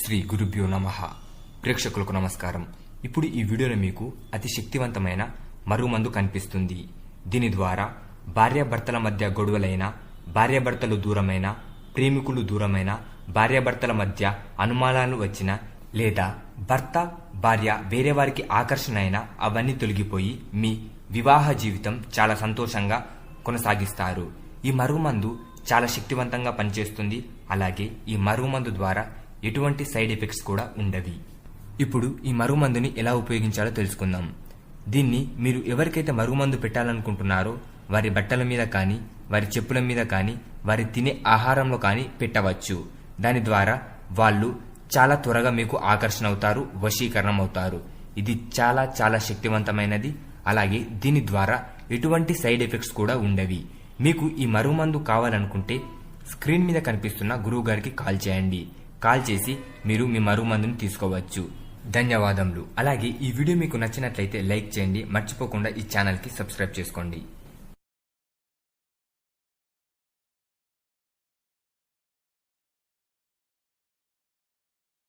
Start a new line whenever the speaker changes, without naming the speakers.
శ్రీ గురుభ్యో నమః. ప్రేక్షకులకు నమస్కారం. ఇప్పుడు ఈ వీడియోలో మీకు అతి శక్తివంతమైన మరుగుమందు కనిపిస్తుంది. దీని ద్వారా భార్యాభర్తల మధ్య గొడవలైన, భార్యాభర్తలు దూరమైన, ప్రేమికులు దూరమైన, భార్యాభర్తల మధ్య అనుమానాలు వచ్చిన, లేదా భర్త భార్య వేరే వారికి ఆకర్షణ అయినా అవన్నీ తొలగిపోయి మీ వివాహ జీవితం చాలా సంతోషంగా కొనసాగిస్తారు. ఈ మరుగుమందు చాలా శక్తివంతంగా పనిచేస్తుంది. అలాగే ఈ మరుగుమందు ద్వారా ఎటువంటి సైడ్ ఎఫెక్ట్స్ కూడా ఉండవి. ఇప్పుడు ఈ మరుగుమందుని ఎలా ఉపయోగించాలో తెలుసుకుందాం. దీన్ని మీరు ఎవరికైతే మరుగుమందు పెట్టాలనుకుంటున్నారో వారి బట్టల మీద కానీ, వారి చెప్పుల మీద కానీ, వారి తినే ఆహారంలో కానీ పెట్టవచ్చు. దాని ద్వారా వాళ్ళు చాలా త్వరగా మీకు ఆకర్షణ అవుతారు, వశీకరణం అవుతారు. ఇది చాలా చాలా శక్తివంతమైనది. అలాగే దీని ద్వారా ఎటువంటి సైడ్ ఎఫెక్ట్స్ కూడా ఉండవి. మీకు ఈ మరుగుమందు కావాలనుకుంటే స్క్రీన్ మీద కనిపిస్తున్న గురువు గారికి కాల్ చేయండి. కాల్ చేసి మీరు మీ మరుగుమందుని తీసుకోవచ్చు. ధన్యవాదములు. అలాగే ఈ వీడియో మీకు నచ్చినట్లయితే లైక్ చేయండి. మర్చిపోకుండా ఈ ఛానల్ కి సబ్స్క్రైబ్ చేసుకోండి.